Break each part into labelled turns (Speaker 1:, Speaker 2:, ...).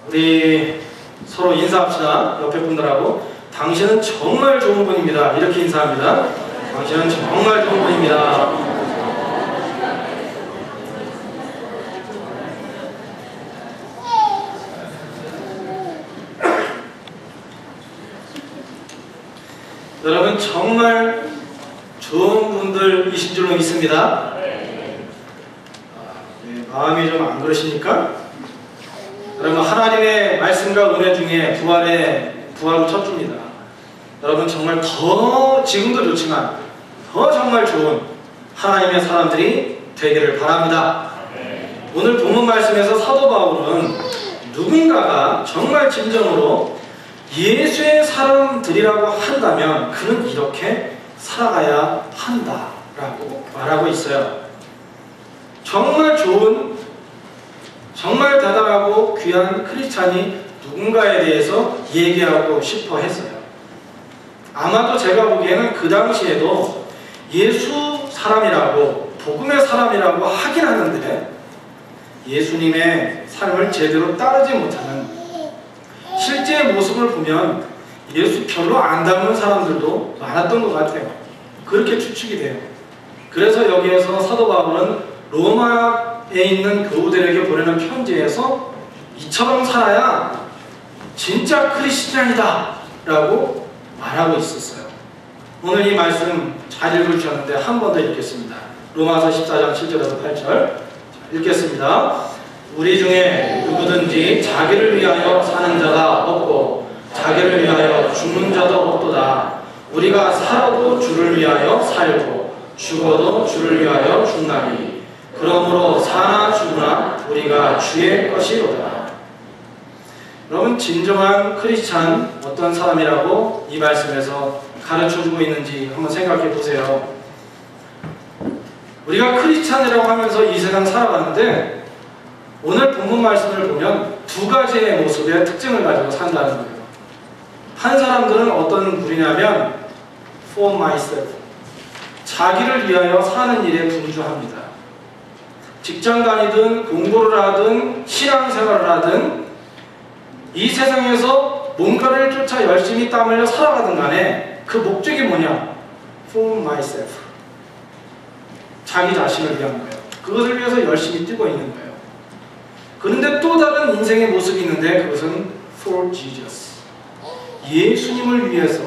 Speaker 1: 우리 서로 인사합시다. 옆에 분들하고. 당신은 정말 좋은 분입니다. 이렇게 인사합니다. 당신은 정말 좋은 분입니다. 여러분 정말 좋은 분들이신 줄로 믿습니다. 마음이 좀 안 그러십니까? 여러분 하나님의 말씀과 은혜 중에 부활은 첫 주입니다. 여러분 정말 더 지금도 좋지만 더 정말 좋은 하나님의 사람들이 되기를 바랍니다. 오늘 본문 말씀에서 사도 바울은 누군가가 정말 진정으로 예수의 사람들이라고 한다면 그는 이렇게 살아가야 한다라고 말하고 있어요. 정말 좋은, 정말 대단하고 귀한 크리스찬이 누군가에 대해서 얘기하고 싶어 했어요. 아마도 제가 보기에는 그 당시에도 예수 사람이라고, 복음의 사람이라고 하긴 하는데 예수님의 삶을 제대로 따르지 못하는, 실제 모습을 보면 예수 별로 안 닮은 사람들도 많았던 것 같아요. 그렇게 추측이 돼요. 그래서 여기에서 사도 바울은 로마에 있는 교우들에게 보내는 편지에서 이처럼 살아야 진짜 크리스찬이다 라고 말하고 있었어요. 오늘 이 말씀 잘 읽어주셨는데 한 번 더 읽겠습니다. 로마서 14장 7절에서 8절 읽겠습니다. 우리 중에 누구든지 자기를 위하여 사는 자가 없고 자기를 위하여 죽는 자도 없도다. 우리가 살아도 주를 위하여 살고 죽어도 주를 위하여 죽나니 그러므로 사나 죽으나 우리가 주의 것이로다. 여러분 진정한 크리스찬 어떤 사람이라고 이 말씀에서 가르쳐주고 있는지 한번 생각해 보세요. 우리가 크리스찬이라고 하면서 이 세상 살아가는데 오늘 본문 말씀을 보면 두 가지의 모습의 특징을 가지고 산다는 거예요. 한 사람들은 어떤 분이냐면 for myself, 자기를 위하여 사는 일에 분주합니다. 직장 다니든 공부를 하든 신앙생활을 하든 이 세상에서 뭔가를 쫓아 열심히 땀 흘려 살아가든 간에 그 목적이 뭐냐? for myself, 자기 자신을 위한 거예요. 그것을 위해서 열심히 뛰고 있는 거예요. 그런데 또 다른 인생의 모습이 있는데 그것은 for Jesus, 예수님을 위해서,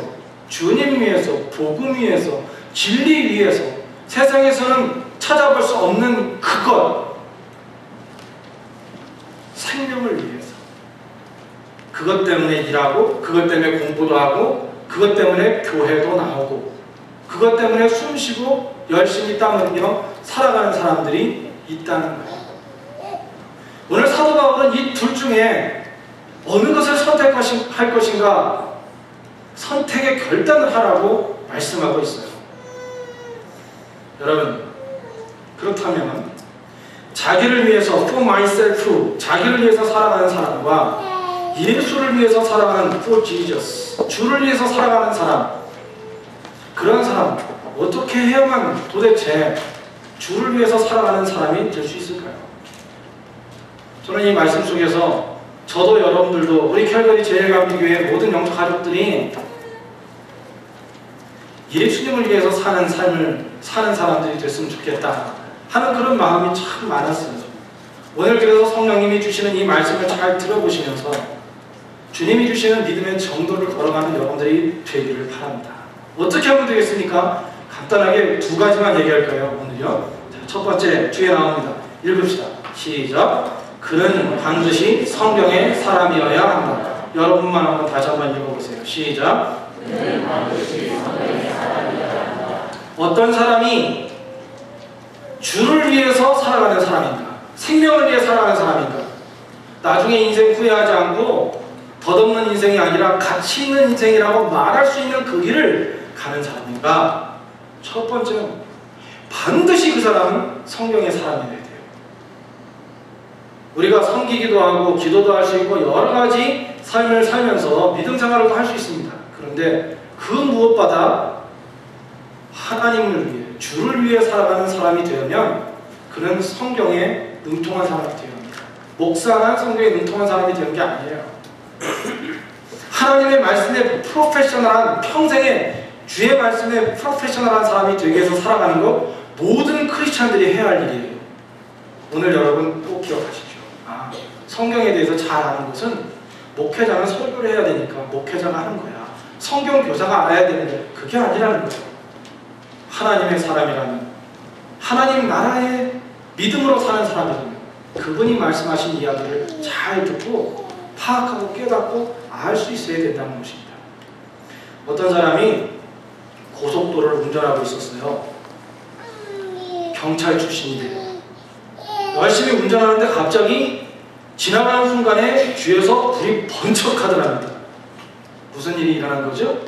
Speaker 1: 주님 위해서, 복음 위해서, 진리 위해서, 세상에서는 찾아볼 수 없는 그것, 생명을 위해서, 그것 때문에 일하고, 그것 때문에 공부도 하고, 그것 때문에 교회도 나오고, 그것 때문에 숨쉬고 열심히 땀 흘려 살아가는 사람들이 있다는 거예요. 오늘 사도 바울은 이 둘 중에 어느 것을 선택할 것인가 선택의 결단을 하라고 말씀하고 있어요. 여러분 그렇다면 자기를 위해서 for myself, 자기를 위해서 살아가는 사람과 예수를 위해서 살아가는 for Jesus, 주를 위해서 살아가는 사람, 그런 사람 어떻게 해야만 도대체 주를 위해서 살아가는 사람이 될 수 있을까요? 저는 이 말씀 속에서 저도 여러분들도 우리 캘거리 제일감리교회 모든 영적 가족들이 예수님을 위해서 사는 삶을 사는 사람들이 됐으면 좋겠다 하는 그런 마음이 참 많았어요. 오늘 그래서 성령님이 주시는 이 말씀을 잘 들어보시면서 주님이 주시는 믿음의 정도를 걸어가는 여러분들이 되기를 바랍니다. 어떻게 하면 되겠습니까? 간단하게 두 가지만 얘기할까요? 오늘요. 자, 첫 번째 뒤에 나옵니다. 읽읍시다. 시작. 그는 반드시 성경의 사람이어야 한다. 여러분만 한번 다시 한번 읽어보세요. 시작. 그는 반드시 성경의 사람이어야 한다. 어떤 사람이 주를 위해서 살아가는 사람인가? 생명을 위해 살아가는 사람인가? 나중에 인생 후회하지 않고 덧없는 인생이 아니라 가치 있는 인생이라고 말할 수 있는 그 길을 가는 사람인가? 첫 번째는 반드시 그 사람은 성경의 사람이어야 돼요. 우리가 섬기기도 하고 기도도 할 수 있고 여러 가지 삶을 살면서 믿음 생활도 할 수 있습니다. 그런데 그 무엇보다 하나님을 위해, 주를 위해 살아가는 사람이 되면 그는 성경에 능통한 사람이 되어야 합니다. 목사나 성경에 능통한 사람이 되는 게 아니에요. 하나님의 말씀에 프로페셔널한, 평생에 주의 말씀에 프로페셔널한 사람이 되기 위해서 살아가는 것, 모든 크리스찬들이 해야 할 일이에요. 오늘 여러분 꼭 기억하십시오. 성경에 대해서 잘 아는 것은 목회자는 설교를 해야 되니까 목회자가 하는 거야. 성경 교사가 알아야 되는데 그게 아니라는 거예요. 하나님의 사람이라면, 하나님 나라의 믿음으로 사는 사람이라면 그분이 말씀하신 이야기를 잘 듣고 파악하고 깨닫고 알 수 있어야 된다는 것입니다. 어떤 사람이 고속도로를 운전하고 있었어요. 경찰 출신이래요. 열심히 운전하는데 갑자기 지나가는 순간에 뒤에서 불이 번쩍 하더랍니다. 무슨 일이 일어난 거죠?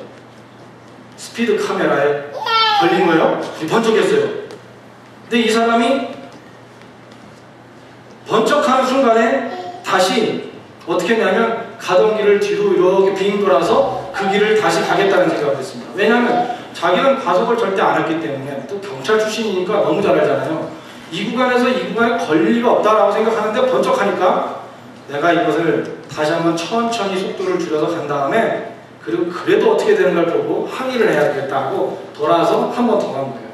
Speaker 1: 스피드 카메라에 걸린 거예요. 불이 번쩍했어요. 근데 이 사람이 번쩍하는 순간에 다시 어떻게 했냐면 가던 길을 뒤로 이렇게 빙 돌아서 그 길을 다시 가겠다는 생각을 했습니다. 왜냐하면 자기는 과속을 절대 안 했기 때문에, 또 경찰 출신이니까 너무 잘 알잖아요. 이 구간에서 이 구간에 걸릴 리가 없다라고 생각하는데 번쩍하니까 내가 이것을 다시 한번 천천히 속도를 줄여서 간 다음에, 그리고 그래도 어떻게 되는 걸 보고 항의를 해야 되겠다 하고 돌아서 한 번 더 간 거예요.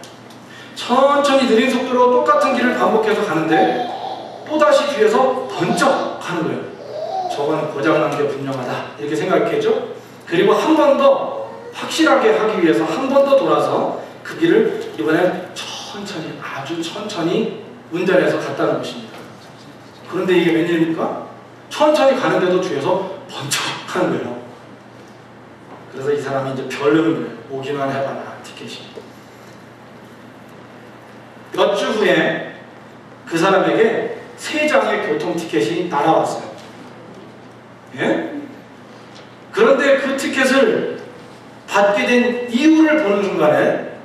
Speaker 1: 천천히 느린 속도로 똑같은 길을 반복해서 가는데 또다시 뒤에서 번쩍 하는 거예요. 저거는 고장난 게 분명하다 이렇게 생각했죠. 그리고 한 번 더 확실하게 하기 위해서 한 번 더 돌아서 그 길을 이번엔 천천히, 아주 천천히 운전해서 갔다는 것입니다. 그런데 이게 웬일입니까? 천천히 가는데도 뒤에서 번쩍 하는 거예요. 그래서 이 사람이 이제 별르는 거예요. 오기만 해봐라, 티켓이. 몇 주 후에 그 사람에게 3장의 교통 티켓이 날아왔어요. 예? 그런데 그 티켓을 받게 된 이유를 보는 순간에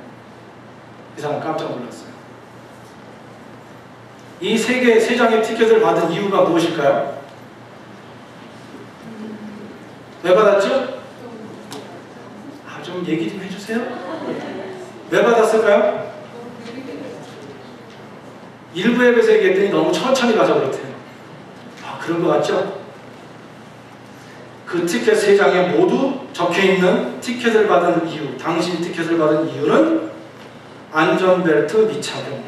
Speaker 1: 이 사람 깜짝 놀랐어요. 이 3장의 티켓을 받은 이유가 무엇일까요? 왜 받았죠? 좀 얘기 좀 해주세요. 왜 받았을까요? 일부 앱에서 얘기했더니 너무 천천히 가서 그렇대요. 그런 것 같죠? 그 티켓 3장에 모두 적혀있는 티켓을 받은 이유, 당신 티켓을 받은 이유는 안전벨트 미착용.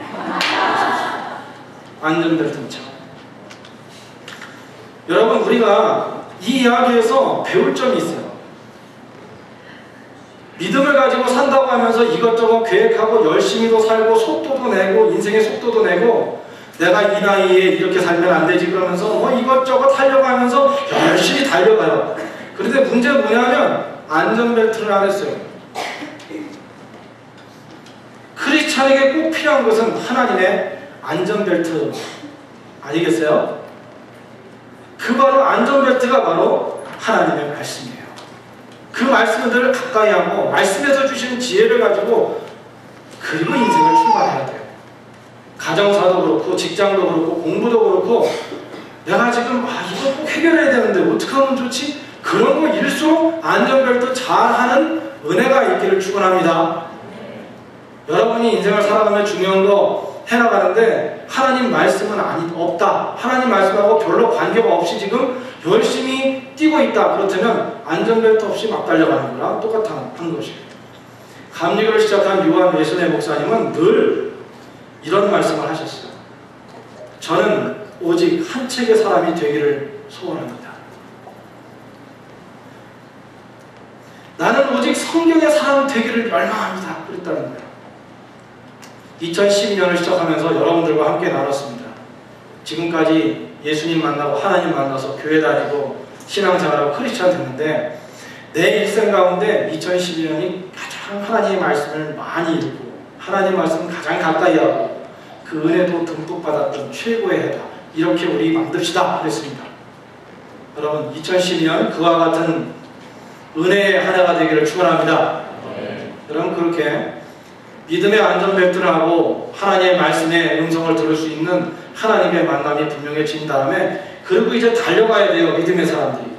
Speaker 1: 안전벨트 미착용. 여러분, 우리가 이 이야기에서 배울 점이 있어요. 믿음을 가지고 산다고 하면서 이것저것 계획하고 열심히도 살고 속도도 내고 인생의 속도도 내고 내가 이 나이에 이렇게 살면 안 되지 그러면서 뭐 이것저것 하려고 하면서 열심히 달려가요. 그런데 문제는 뭐냐면 안전벨트를 안 했어요. 크리스찬에게 꼭 필요한 것은 하나님의 안전벨트 아니겠어요? 그 바로 안전벨트가 바로 하나님의 말씀이에요. 그 말씀들을 가까이 하고 말씀에서 주시는 지혜를 가지고 그리고 인생을 출발해야 돼요. 가정사도 그렇고 직장도 그렇고 공부도 그렇고 내가 지금 이거 꼭 해결해야 되는데 어떻게 하면 좋지? 그런 거 일수록 안전벨트 잘하는 은혜가 있기를 축원합니다. 여러분이 인생을 살아가면 중요한 거 해나가는데 하나님 말씀은 없다. 하나님 말씀하고 별로 관계가 없이 지금 열심히 뛰고 있다. 그렇다면 안전벨트 없이 막 달려가는 거랑 똑같은 것이에요. 감리교를 시작한 요한 웨슬레이 목사님은 늘 이런 말씀을 하셨어요. 저는 오직 한 책의 사람이 되기를 소원합니다. 나는 오직 성경의 사람 되기를 열망합니다. 그랬다는 거예요. 2012년을 시작하면서 여러분들과 함께 나눴습니다. 지금까지 예수님 만나고 하나님 만나서 교회 다니고 신앙생활하고 크리스찬 됐는데 내 일생 가운데 2012년이 가장 하나님의 말씀을 많이 읽고 하나님 말씀을 가장 가까이 하고 그 은혜도 듬뿍 받았던 최고의 해다. 이렇게 우리 만듭시다 그랬습니다. 여러분 2012년 그와 같은 은혜의 한 해가 되기를 축원합니다. 여러분 그렇게 믿음의 안전벨트를 하고 하나님의 말씀의 음성을 들을 수 있는 하나님의 만남이 분명해진 다음에 그리고 이제 달려가야 돼요. 믿음의 사람들이.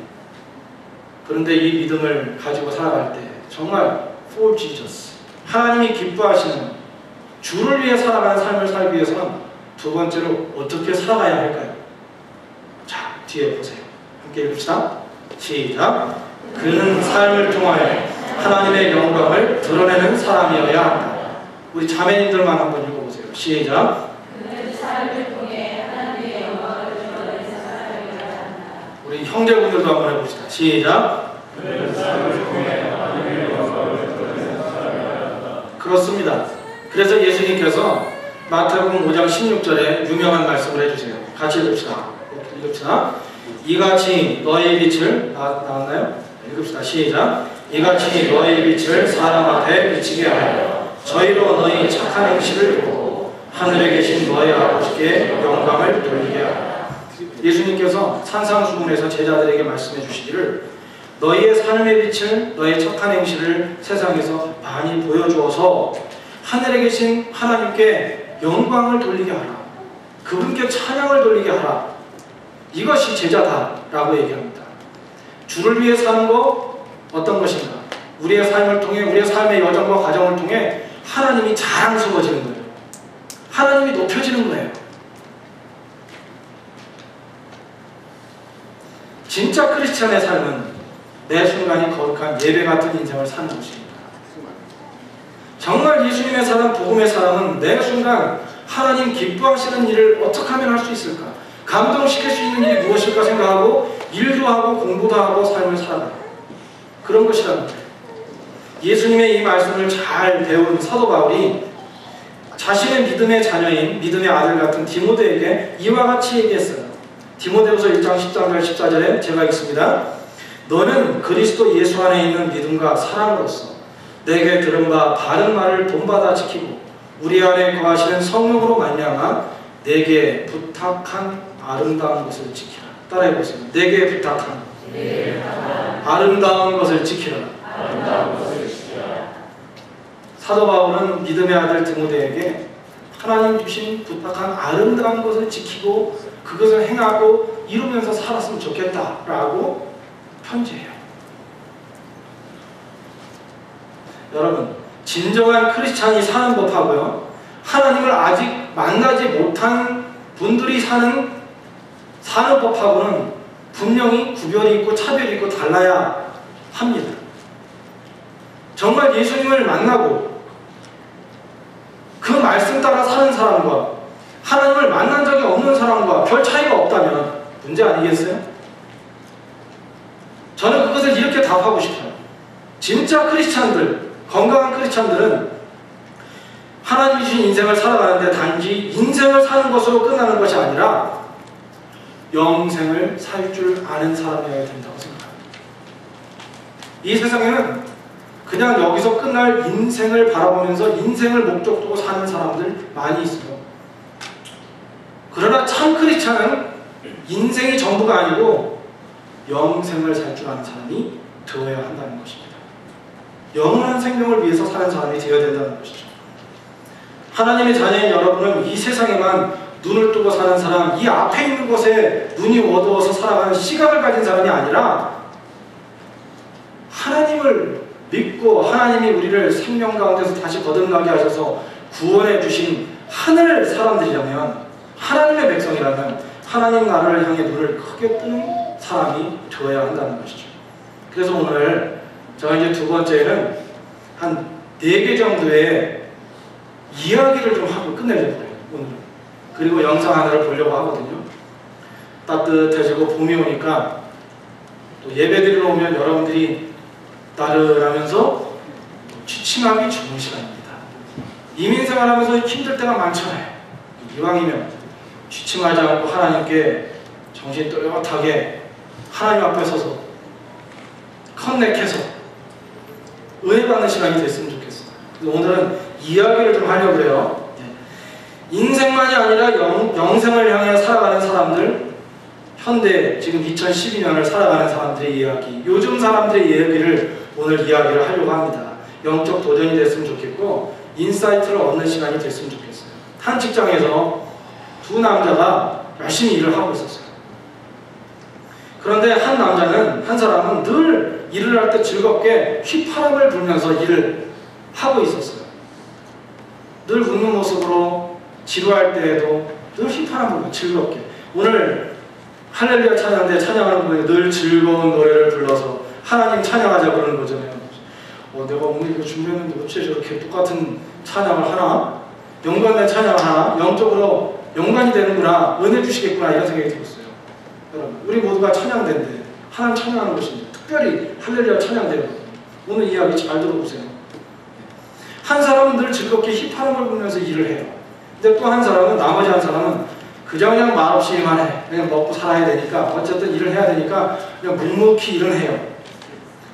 Speaker 1: 그런데 이 믿음을 가지고 살아갈 때 정말 for Jesus 하나님이 기뻐하시는 주를 위해 살아가는 삶을 살기 위해서는 두 번째로 어떻게 살아가야 할까요? 뒤에 보세요. 함께 읽읍시다. 시작. 그는 삶을 통하여 하나님의 영광을 드러내는 사람이어야 한다. 우리 자매님들만 한번 읽어보세요. 시작.
Speaker 2: 그는 삶을 통해 하나님의 영광을 드러내는 사람이어야 한다.
Speaker 1: 우리 형제분들도 한번 해봅시다. 시작.
Speaker 3: 그는 삶을 통해 하나님의 영광을 드러내는 사람이어야 한다.
Speaker 1: 그렇습니다. 그래서 예수님께서 마태복음 5장 16절에 유명한 말씀을 해주세요. 같이 읽읍시다. 이같이 너의 빛을 나왔나요? 읽읍시다. 시작. 이같이 너의 빛을 사람 앞에 비치게 하여 저희로 너희 착한 행실을 보고 하늘에 계신 너희 아버지께 영광을 돌리게 하라. 예수님께서 산상수훈에서 제자들에게 말씀해 주시기를 너희의 삶의 빛을, 너희의 착한 행실을 세상에서 많이 보여주어서 하늘에 계신 하나님께 영광을 돌리게 하라. 그분께 찬양을 돌리게 하라. 이것이 제자다라고 얘기합니다. 주를 위해 사는 거 어떤 것인가? 우리의 삶을 통해, 우리의 삶의 여정과 과정을 통해 하나님이 자랑스러워지는 거예요. 하나님이 높여지는 거예요. 진짜 크리스찬의 삶은 매 순간이 거룩한 예배 같은 인생을 사는 것입니다. 정말 예수님의 사람, 복음의 사람은 매 순간 하나님 기뻐하시는 일을 어떻게 하면 할 수 있을까? 감동시킬 수 있는 일이 무엇일까 생각하고 일도 하고 공부도 하고 삶을 살아가요. 그런 것이라는 거예요. 예수님의 이 말씀을 잘 배운 사도 바울이 자신의 믿음의 자녀인 믿음의 아들 같은 디모데에게 이와 같이 얘기했어요. 디모데후서 1장 13절 14절에 제가 읽습니다. 너는 그리스도 예수 안에 있는 믿음과 사랑으로서 내게 들은 바 바른 말을 본받아 지키고 우리 안에 거하시는 성령으로 말미암아 내게 부탁한 아름다운 것을 지키라. 따라해보세요. 내게 부탁한 아름다운 것을 지키라. 사도 바울은 믿음의 아들 디모데에게 하나님 주신 부탁한 아름다운 것을 지키고 그것을 행하고 이루면서 살았으면 좋겠다라고 편지해요. 여러분, 진정한 크리스찬이 사는 법하고요, 하나님을 아직 만나지 못한 분들이 사는 법하고는 분명히 구별이 있고 차별이 있고 달라야 합니다. 정말 예수님을 만나고 그 말씀 따라 사는 사람과 하나님을 만난 적이 없는 사람과 별 차이가 없다면 문제 아니겠어요? 저는 그것을 이렇게 답하고 싶어요. 진짜 크리스찬들, 건강한 크리스찬들은 하나님이 주신 인생을 살아가는데 단지 인생을 사는 것으로 끝나는 것이 아니라 영생을 살 줄 아는 사람이어야 된다고 생각합니다. 이 세상에는 그냥 여기서 끝날 인생을 바라보면서 인생을 목적 두고 사는 사람들 많이 있어요. 그러나 참 크리스찬은 인생이 전부가 아니고 영생을 살 줄 아는 사람이 되어야 한다는 것입니다. 영원한 생명을 위해서 사는 사람이 되어야 된다는 것이죠. 하나님의 자녀인 여러분은 이 세상에만 눈을 뜨고 사는 사람, 이 앞에 있는 것에 눈이 어두워서 살아가는 시각을 가진 사람이 아니라 하나님을 믿고 하나님이 우리를 생명 가운데서 다시 거듭나게 하셔서 구원해 주신 하늘 사람들이라면, 하나님의 백성이라면 하나님 나라를 향해 눈을 크게 뜨는 사람이 되어야 한다는 것이죠. 그래서 오늘 제가 이제 두 번째는 한 4개 정도의 이야기를 좀 하고 끝내려고 해요, 오늘은. 그리고 영상 하나를 보려고 하거든요. 따뜻해지고 봄이 오니까 또 예배드리러 오면 여러분들이 나른하면서 취침하기 좋은 시간입니다. 이민생활하면서 힘들 때가 많잖아요. 이왕이면 취침하지 않고 하나님께 정신 또렷하게 하나님 앞에 서서 컨넥해서 은혜받는 시간이 됐으면 좋겠어요. 오늘은 이야기를 좀 하려고 해요. 인생만이 아니라 영생을 향해 살아가는 사람들, 현대 지금 2012년을 살아가는 사람들의 이야기, 요즘 사람들의 이야기를 오늘 이야기를 하려고 합니다. 영적 도전이 됐으면 좋겠고 인사이트를 얻는 시간이 됐으면 좋겠어요. 한 직장에서 두 남자가 열심히 일을 하고 있었어요. 그런데 한 사람은 늘 일을 할 때 즐겁게 휘파람을 불면서 일을 하고 있었어요. 늘 웃는 모습으로 지루할 때에도 늘 휘파람 불고 즐겁게. 오늘 할렐루야 찬양대 찬양하는 분이 늘 즐거운 노래를 불러서 하나님 찬양하자 그러는 거잖아요. 내가 오늘 이거 준비했는데 어째 저렇게 똑같은 찬양을 하나? 연관된 찬양을 하나? 영적으로 연관이 되는구나, 은혜 주시겠구나, 이런 생각이 들었어요. 여러분, 우리 모두가 찬양대인데 하나님 찬양하는 것입니다. 특별히 할렐루야 찬양대거든요. 오늘 이야기 잘 들어보세요. 한 사람은 늘 즐겁게 휘파람을 불면서 일을 해요. 근데 또 한 사람은, 나머지 한 사람은 그냥 말없이 일만 해. 그냥 먹고 살아야 되니까, 어쨌든 일을 해야 되니까 그냥 묵묵히 일을 해요.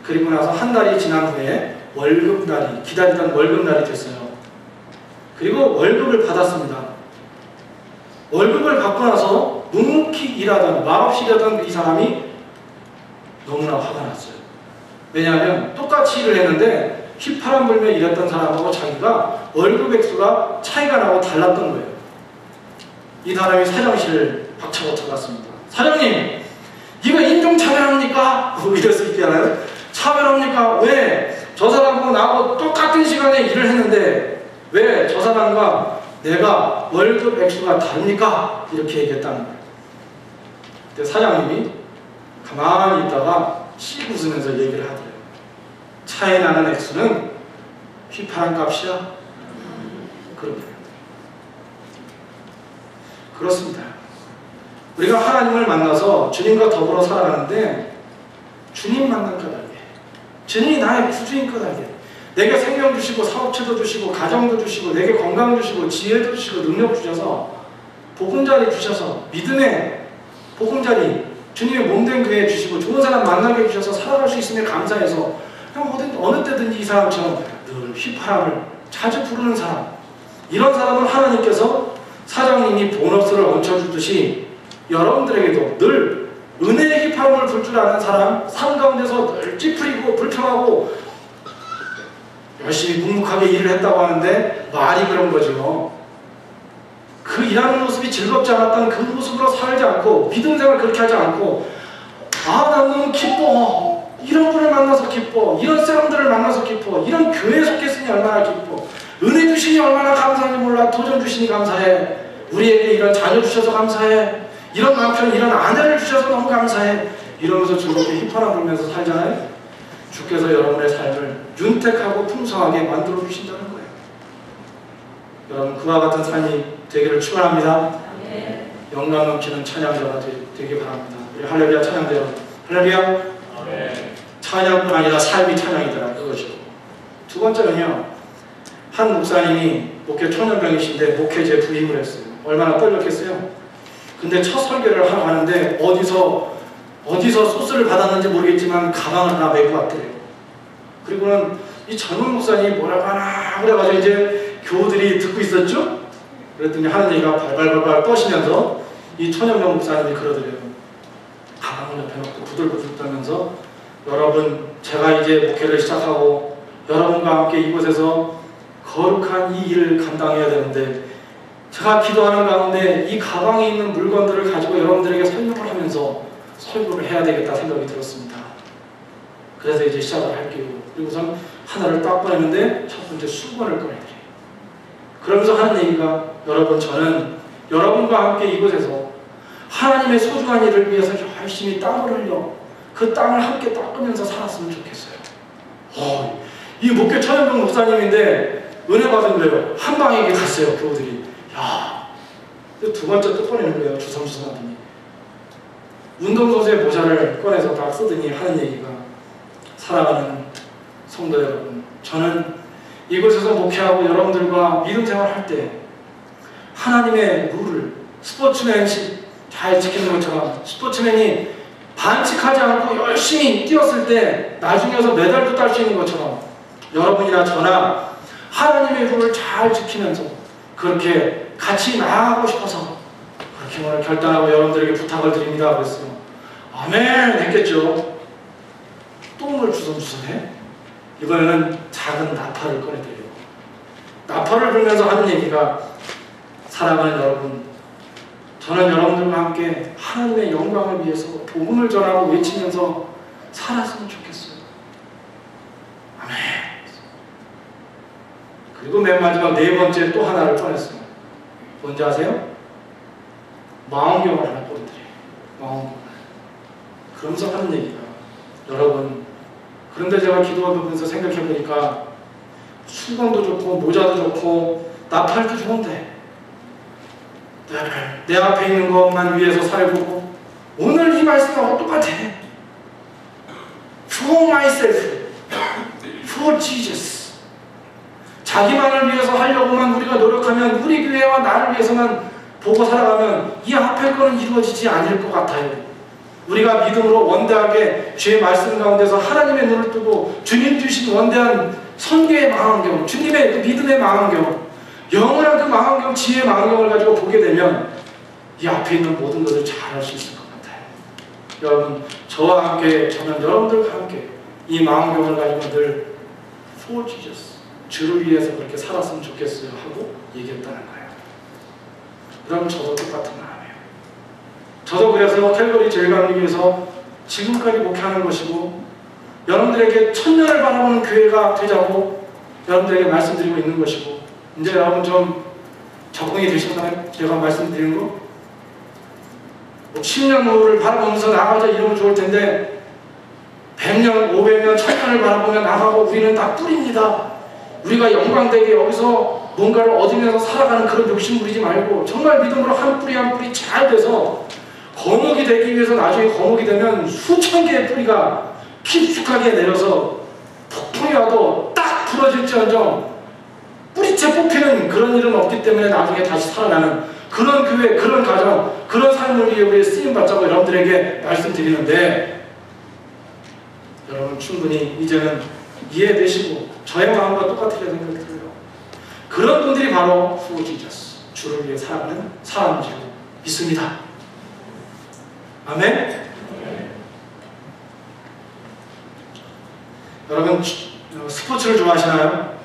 Speaker 1: 그리고 나서 한 달이 지난 후에 월급날이, 기다리던 월급날이 됐어요. 그리고 월급을 받았습니다. 월급을 받고 나서 묵묵히 일하던, 말없이 일하던 이 사람이 너무나 화가 났어요. 왜냐하면 똑같이 일을 했는데 휘파람 불며 일했던 사람하고 자기가 월급 액수가 차이가 나고 달랐던 거예요. 이 사람이 사장실을 박차고 갔습니다. 사장님, 이거 인종차별합니까? 이럴 수 있잖아요. 차별합니까? 왜 저 사람하고 나하고 똑같은 시간에 일을 했는데 왜 저 사람과 내가 월급 액수가 다릅니까? 이렇게 얘기했다는 거예요. 근데 사장님이 가만히 있다가 씩 웃으면서 얘기를 하더래요. 차이 나는 액수는 휘파람 값이야. 그런 거예요. 그렇습니다. 우리가 하나님을 만나서 주님과 더불어 살아가는데 주님 만난 까닭에, 주님이 나의 구주인 까닭에, 내게 생명 주시고 사업체도 주시고 가정도 주시고 내게 건강 주시고 지혜도 주시고 능력 주셔서 보금자리 주셔서 믿음의 보금자리, 주님의 몸된 교회 주시고 좋은 사람 만나게 해주셔서 살아갈 수 있음에 감사해서 그냥 어느 때든지 이 사람처럼 늘 휘파람을 자주 부르는 사람, 이런 사람은 하나님께서 사장님이 보너스를 얹혀주듯이 여러분들에게도 늘 은혜의 휘파람을 불 줄 아는 사람, 삶 가운데서 늘 찌푸리고 불평하고 열심히 묵묵하게 일을 했다고 하는데 말이 그런 거죠. 그 일하는 모습이 즐겁지 않았던 그 모습으로 살지 않고 믿음 생활 그렇게 하지 않고 난 너무 기뻐, 이런 분을 만나서 기뻐, 이런 사람들을 만나서 기뻐, 이런 교회에 속했으니 얼마나 기뻐, 은혜 주시니 얼마나 감사한지 몰라, 도전 주시니 감사해, 우리에게 이런 자녀 주셔서 감사해, 이런 남편, 이런 아내를 주셔서 너무 감사해, 이러면서 즐겁게 휘파람 불면서 살잖아요. 주께서 여러분의 삶을 윤택하고 풍성하게 만들어 주신다는 거예요. 여러분, 그와 같은 삶이 되기를 축원합니다. 영광 넘치는 찬양자가 되기 바랍니다. 우리 할렐루야 찬양자 여러분, 할렐루야. 찬양뿐 아니라 삶이 찬양이더라, 그것이고. 두 번째는요, 한 목사님이 목회 초년병이신데 목회제 부임을 했어요. 얼마나 떨렸겠어요. 근데 첫 설교를 하러 가는데 어디서 소스를 받았는지 모르겠지만 가방을 하나 메고 왔대요. 그리고는 이 젊은 목사님이 뭐라고 하나 그래가지고 이제 교우들이 듣고 있었죠. 그랬더니 하는 얘기가 발발발발 떠시면서 이 초년병 목사님이 그러더래요. 가방을 옆에 놓고 부들부들 떨면서, 여러분, 제가 이제 목회를 시작하고 여러분과 함께 이곳에서 거룩한 이 일을 감당해야 되는데 제가 기도하는 가운데 이 가방에 있는 물건들을 가지고 여러분들에게 설명을 하면서 설교를 해야 되겠다 생각이 들었습니다. 그래서 이제 시작을 할게요. 그리고선 하나를 딱 꺼내는데 첫 번째 수건을 꺼내드려요. 그러면서 하는 얘기가, 여러분, 저는 여러분과 함께 이곳에서 하나님의 소중한 일을 위해서 열심히 땀을 흘려 그 땀을 함께 닦으면서 살았으면 좋겠어요. 이 목회 천연병 목사님인데 은혜 받은 거예요. 한 방에 갔어요, 교우들이. 야, 두 번째 또 꺼내는 거예요, 주섬주섬하더니. 운동선수의 모자를 꺼내서 딱 쓰더니 하는 얘기가, 사랑하는 성도 여러분, 저는 이곳에서 목회하고 여러분들과 믿음 생활할 때 하나님의 룰을, 스포츠맨십 잘 지키는 것처럼 스포츠맨이 반칙하지 않고 열심히 뛰었을 때 나중에 와서 메달도 딸 수 있는 것처럼 여러분이나 저나 하나님의 룰을 잘 지키면서 그렇게 같이 나아가고 싶어서 그렇게 오늘 결단하고 여러분들에게 부탁을 드립니다. 그랬어요. 아멘 했겠죠. 또 뭘 주섬주섬해? 이번에는 작은 나팔을 꺼내드려요. 나팔을 불면서 하는 얘기가, 사랑하는 여러분, 저는 여러분들과 함께 하나님의 영광을 위해서 복음을 전하고 외치면서 살았으면 좋겠어요. 아멘. 그리고 맨 마지막 네 번째 또 하나를 꺼냈어요. 뭔지 아세요? 망원경을 하나 꺼내드려요. 망원경. 그러면서 하는 얘기가, 여러분, 그런데 제가 기도하면서 생각해보니까 수건도 좋고 모자도 좋고 나팔도 좋은데 내 앞에 있는 것만 위해서 살고, 오늘 이 말씀하고 똑같아. For myself, for Jesus. 자기만을 위해서 하려고만 우리가 노력하면, 우리 교회와 나를 위해서만 보고 살아가면 이 앞에 거는 이루어지지 않을 것 같아요. 우리가 믿음으로 원대하게 주의 말씀 가운데서 하나님의 눈을 뜨고 주님 주신 원대한 선교의 망원경, 주님의 그 믿음의 망원경, 영원한 그 망원경, 지혜의 망원경을 가지고 보게 되면 이 앞에 있는 모든 것을 잘 할 수 있을 것 같아요. 여러분, 저와 함께, 저는 여러분들과 함께 이 망원경을 가지고 늘 For Jesus, 주를 위해서 그렇게 살았으면 좋겠어요 하고 얘기했다는 거예요. 그럼 저도 똑같은 마음이에요. 저도 그래서 캘거리 제일감리교에서 지금까지 목회하는 것이고, 여러분들에게 천년을 바라보는 교회가 되자고 여러분들에게 말씀드리고 있는 것이고, 이제 여러분 좀 적응이 되셨나요? 제가 말씀드리는 거? 10년 후를 바라보면서 나가자 이러면 좋을 텐데, 100년, 500년, 1000년을 바라보면 나가고 우리는 다 뿔입니다. 우리가 영광되게 여기서 뭔가를 얻으면서 살아가는 그런 욕심 부리지 말고, 정말 믿음으로 한 뿌리 한 뿌리 잘 돼서 거목이 되기 위해서 나중에 거목이 되면 수천 개의 뿌리가 깊숙하게 내려서 폭풍이 와도 딱 부러질지언정 뿌리채 뽑히는 그런 일은 없기 때문에 나중에 다시 살아나는 그런 교회, 그런 가정, 그런 삶을 위해 우리 쓰임받자고 여러분들에게 말씀드리는데, 여러분 충분히 이제는 이해되시고 저의 마음과 똑같으리라 생각이 들어요. 그런 분들이 바로 For Jesus, 주를 위해 살아가는 사람인 줄 믿습니다. 아멘? 여러분 스포츠를 좋아하시나요?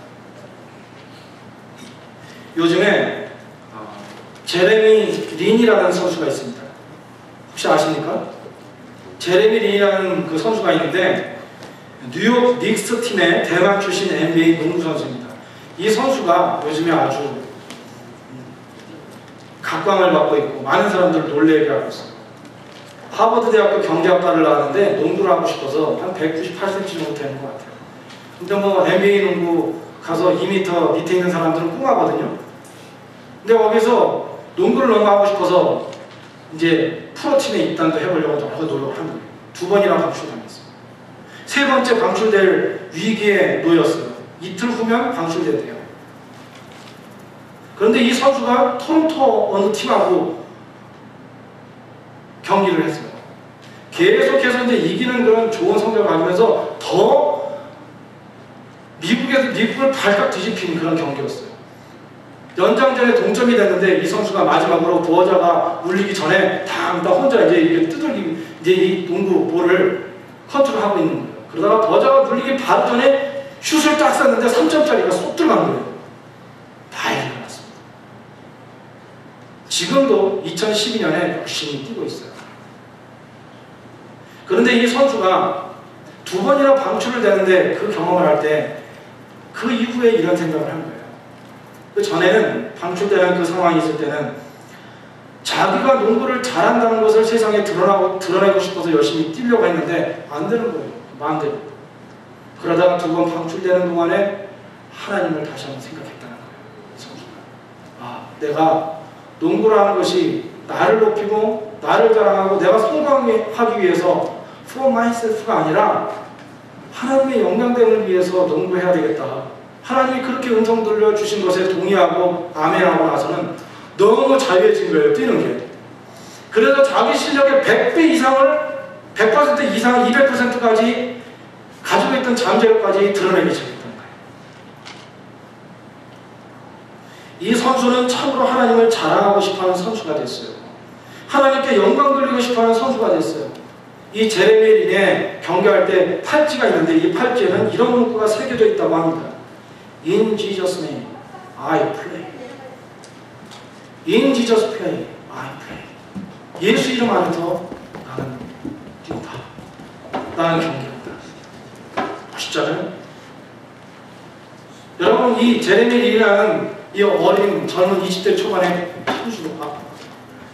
Speaker 1: 요즘에 제레미 린이라는 선수가 있습니다. 혹시 아십니까? 제레미 린이라는 그 선수가 있는데 뉴욕 닉스 팀의 대만 출신 NBA 농구 선수입니다. 이 선수가 요즘에 아주 각광을 받고 있고 많은 사람들을 놀래게 하고 있어요. 하버드 대학교 경제학과를 나왔는데 농구를 하고 싶어서 한 198cm 정도 되는 것 같아요. 근데 뭐 NBA 농구 가서 2m 밑에 있는 사람들은 꿈하거든요. 근데 거기서 농구를 너무 하고 싶어서 이제 프로팀에 입단도 해보려고 너무 노력을 한 거예요. 2번이나 방출당했어요. 3번째 방출될 위기에 놓였어요. 이틀 후면 방출된대요. 그런데 이 선수가 토론토 어느 팀하고 경기를 했어요. 계속해서 이제 이기는 그런 좋은 성적을 가지면서 더 미국을 발칵 뒤집힌 그런 경기였어요. 연장전에 동점이 됐는데 이 선수가 마지막으로 부어자가 울리기 전에 다 혼자 이제 이렇게 두들기, 이제 이 농구 볼을 컨트롤하고 있는 거예요. 그러다가 부어자가 울리기 바로 전에 슛을 딱 쐈는데 3점짜리가 쏙 들어간 거예요. 다 일어났습니다. 지금도 2012년에 열심히 뛰고 있어요. 그런데 이 선수가 2번이나 방출을 되는데 그 경험을 할 때 그 이후에 이런 생각을 한 거예요. 그 전에는 방출되는 그 상황이 있을 때는 자기가 농구를 잘한다는 것을 세상에 드러내고 싶어서 열심히 뛰려고 했는데 안 되는 거예요. 마음대로. 그러다가 2번 방출되는 동안에 하나님을 다시 한번 생각했다는 거예요. 선수가. 아, 내가 농구를 하는 것이 나를 높이고 나를 자랑하고 내가 성공하기 위해서 for myself가 아니라 하나님의 영광됨을 위해서 농구해야 되겠다. 하나님이 그렇게 음성 들려주신 것에 동의하고 아멘하고 나서는 너무 자유해진 거예요. 뛰는 게. 그래서 자기 실력의 100배 이상을 100% 이상 200%까지 가지고 있던 잠재력까지 드러내기 시작했던 거예요. 이 선수는 참으로 하나님을 자랑하고 싶어하는 선수가 됐어요. 하나님께 영광 돌리고 싶어하는 선수가 됐어요. 이 제레미 린에 경기할 때 팔찌가 있는데 이 팔찌에는 이런 문구가 새겨져 있다고 합니다. In Jesus' name, I play. In Jesus' play, I play. 예수 이름 안에서 나는 뛴다. 나는 경기한다. 멋있잖아요? 여러분, 이 제레미 린이라는 이 어린 젊은 20대 초반의 선수가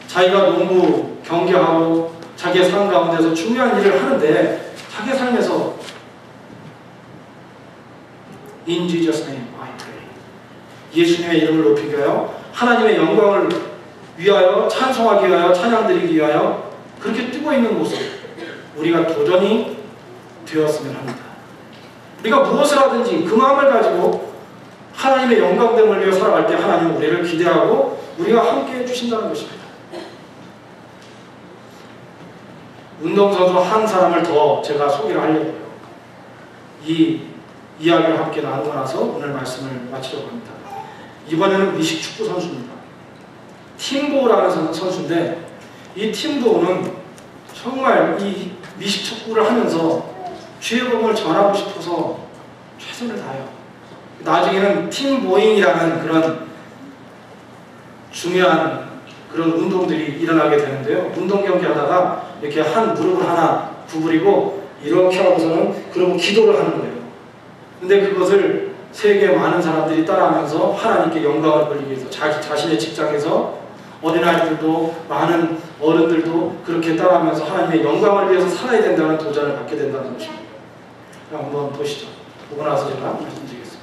Speaker 1: 자기가 농구 경기하고 자기의 삶 가운데서 중요한 일을 하는데 자기의 삶에서 In Jesus' name I pray. 예수님의 이름을 높이기 위하여 하나님의 영광을 위하여 찬송하기 위하여 찬양드리기 위하여 그렇게 뛰고 있는 모습 우리가 도전이 되었으면 합니다. 우리가 무엇을 하든지 그 마음을 가지고 하나님의 영광됨을 위해 살아갈 때 하나님은 우리를 기대하고 우리가 함께 해주신다는 것입니다. 운동선수 한 사람을 더 제가 소개를 하려고요. 이 이야기를 함께 나누고 나서 오늘 말씀을 마치려고 합니다. 이번에는 미식축구 선수입니다. 팀보우라는 선수인데 이 팀보우는 정말 이 미식축구를 하면서 주의 복음을 전하고 싶어서 최선을 다해요. 나중에는 팀보잉이라는 그런 중요한 그런 운동들이 일어나게 되는데요. 운동 경기 하다가 이렇게 한 무릎을 하나 구부리고 이렇게 하고서는 그러고 기도를 하는 거예요. 근데 그것을 세계 많은 사람들이 따라하면서 하나님께 영광을 돌리기 위해서 자신의 직장에서 어린아이들도 많은 어른들도 그렇게 따라하면서 하나님의 영광을 위해서 살아야 된다는 도전을 갖게 된다는 것입니다. 한번 보시죠. 보고 나서 제가 말씀드리겠습니다.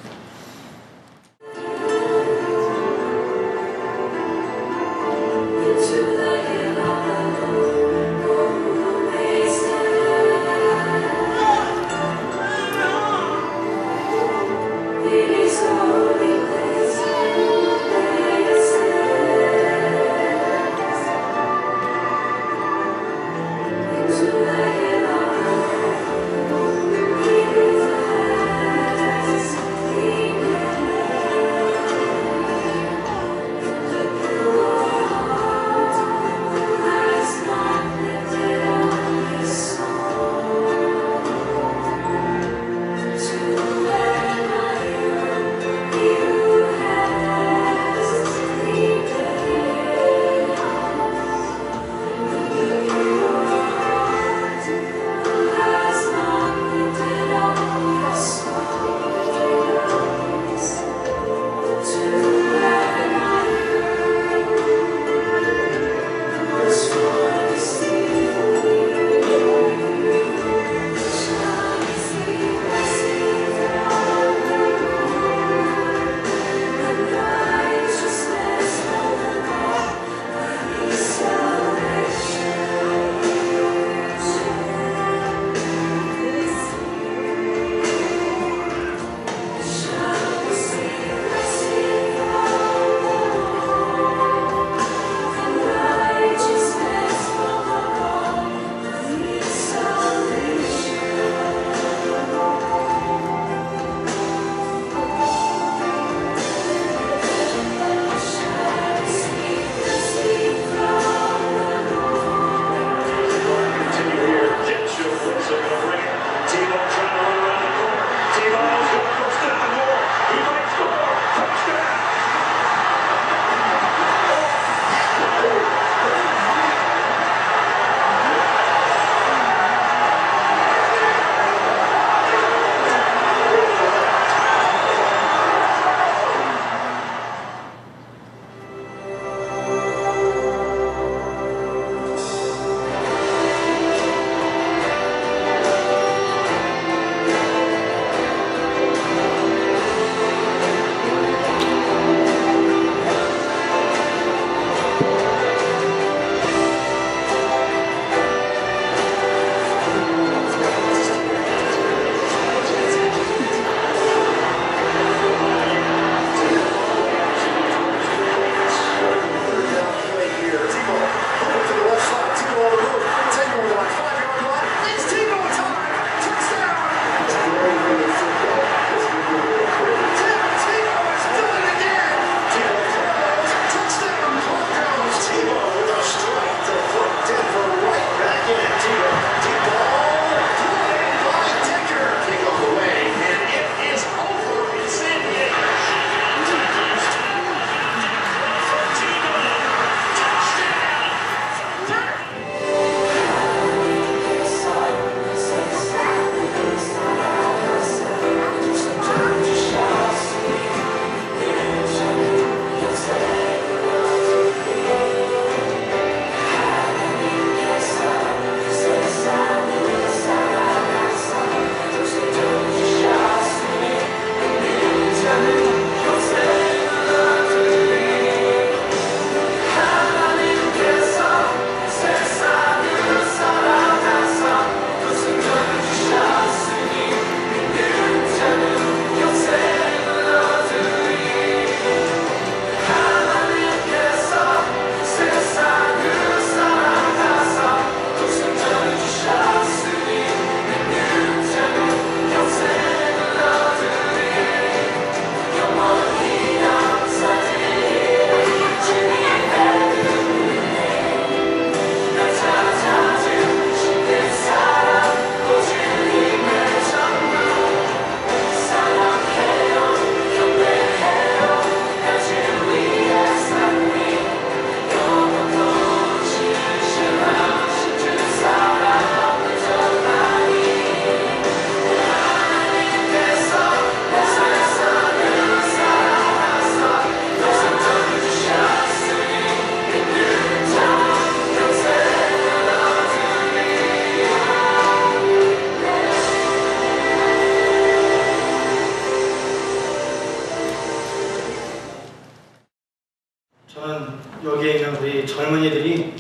Speaker 1: 저는 여기에 있는 우리 젊은이들이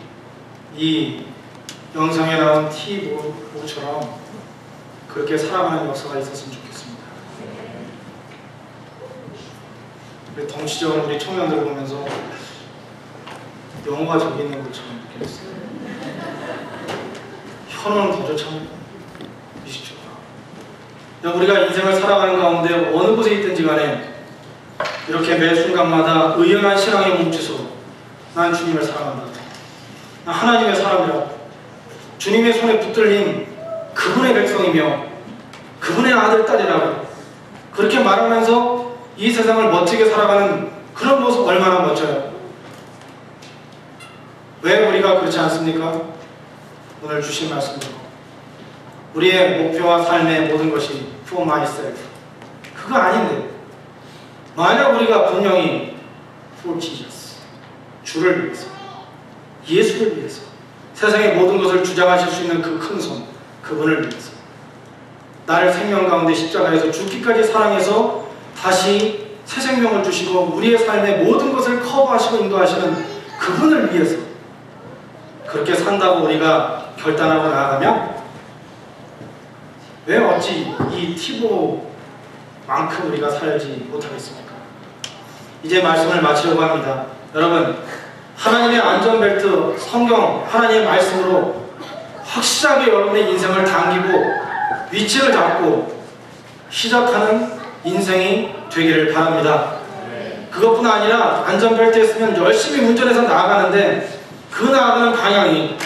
Speaker 1: 이 영상에 나온 티모처럼 그렇게 살아가는 역사가 있었으면 좋겠습니다. 우리 덩치적인 우리 청년들 보면서 영화가 저기 있는 것처럼 느꼈어요. 현호는 더 좋잖아요. 미식죠. 우리가 인생을 살아가는 가운데 어느 곳에 있든지 간에 이렇게 매 순간마다 의연한 신앙의 몸짓으로 난 주님을 사랑한다. 난 하나님의 사람이라고. 주님의 손에 붙들린 그분의 백성이며 그분의 아들, 딸이라고 그렇게 말하면서 이 세상을 멋지게 살아가는 그런 모습 얼마나 멋져요. 왜 우리가 그렇지 않습니까? 오늘 주신 말씀대로 우리의 목표와 삶의 모든 것이 for myself 그거 아닌데 만약 우리가 분명히 for Jesus 주를 위해서 예수를 위해서 세상의 모든 것을 주장하실 수 있는 그 큰 손 그분을 위해서 나를 생명 가운데 십자가에서 죽기까지 사랑해서 다시 새 생명을 주시고 우리의 삶의 모든 것을 커버하시고 인도하시는 그분을 위해서 그렇게 산다고 우리가 결단하고 나아가면 왜 어찌 이 티보만큼 우리가 살지 못하겠습니까? 이제 말씀을 마치려고 합니다. 여러분 하나님의 안전벨트 성경 하나님의 말씀으로 확실하게 여러분의 인생을 당기고 위치를 잡고 시작하는 인생이 되기를 바랍니다. 그것뿐 아니라 안전벨트 했으면 열심히 운전해서 나아가는데 그 나아가는 방향이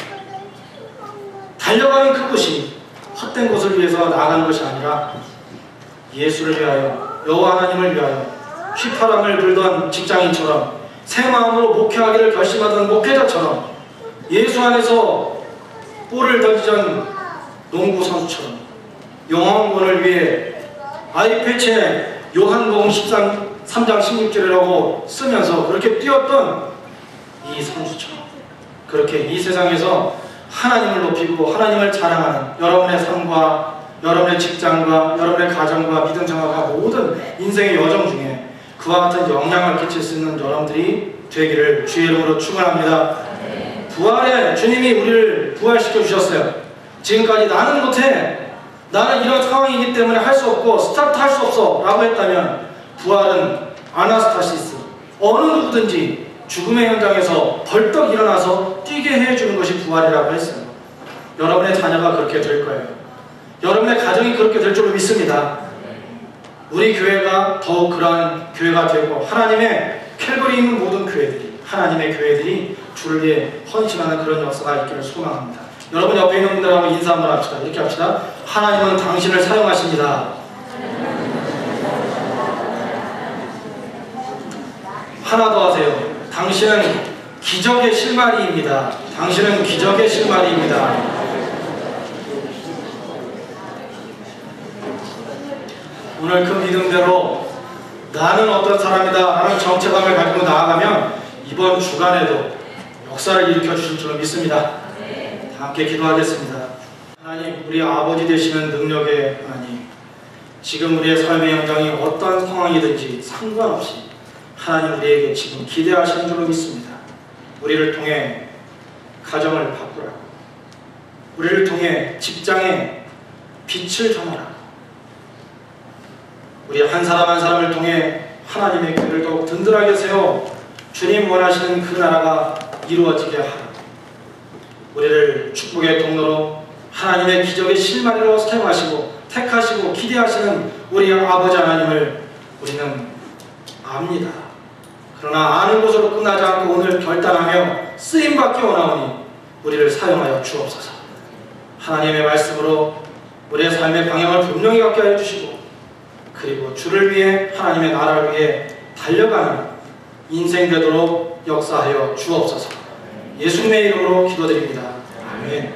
Speaker 1: 달려가는 그곳이 헛된 것을 위해서 나아가는 것이 아니라 예수를 위하여 여호와 하나님을 위하여 휘파람을 불던 직장인처럼 새 마음으로 목회하기를 결심하던 목회자처럼 예수 안에서 볼을 던지던 농구 선수처럼 영원권을 위해 아이패치에 요한복음 13장 16절이라고 쓰면서 그렇게 뛰었던 이 선수처럼 그렇게 이 세상에서 하나님을 높이고 하나님을 자랑하는 여러분의 삶과 여러분의 직장과 여러분의 가정과 믿음 생활과 모든 인생의 여정 중에 그와 같은 영향을 끼칠 수 있는 여러분들이 되기를 주의 이름으로 축원합니다. 부활에 주님이 우리를 부활시켜 주셨어요. 지금까지 나는 못해, 나는 이런 상황이기 때문에 할 수 없고 스타트 할 수 없어 라고 했다면 부활은 아나스타시스 어느 누구든지 죽음의 현장에서 벌떡 일어나서 뛰게 해주는 것이 부활이라고 했어요. 여러분의 자녀가 그렇게 될 거예요. 여러분의 가정이 그렇게 될 줄로 믿습니다. 우리 교회가 더욱 그러한 교회가 되고 하나님의 캘거리 있는 모든 교회들이 하나님의 교회들이 주를 위해 헌신하는 그런 역사가 있기를 소망합니다. 여러분 옆에 있는 분들하고 인사 한번 합시다. 이렇게 합시다. 하나님은 당신을 사용하십니다. 하나 더 하세요. 당신은 기적의 실마리입니다. 당신은 기적의 실마리입니다. 오늘 그 믿음대로 나는 어떤 사람이다 라는 정체감을 가지고 나아가면 이번 주간에도 역사를 일으켜 주실 줄 믿습니다. 함께 기도하겠습니다. 하나님, 우리 아버지 되시는 능력의 하나님, 지금 우리의 삶의 현장이 어떤 상황이든지 상관없이 하나님 우리에게 지금 기대하시는 줄로 믿습니다. 우리를 통해 가정을 바꾸라, 우리를 통해 직장에 빛을 전하라, 우리 한 사람 한 사람을 통해 하나님의 교회를 더욱 든든하게 세워 주님 원하시는 그 나라가 이루어지게 하라. 우리를 축복의 통로로 하나님의 기적의 실마리로 사용하시고 택하시고 기대하시는 우리 아버지 하나님을 우리는 압니다. 그러나 아는 것으로 끝나지 않고 오늘 결단하며 쓰임받기 원하오니 우리를 사용하여 주옵소서. 하나님의 말씀으로 우리의 삶의 방향을 분명히 갖게 하여 주시고 그리고 주를 위해 하나님의 나라를 위해 달려가는 인생 되도록 역사하여 주옵소서. 예수님의 이름으로 기도드립니다. 아멘.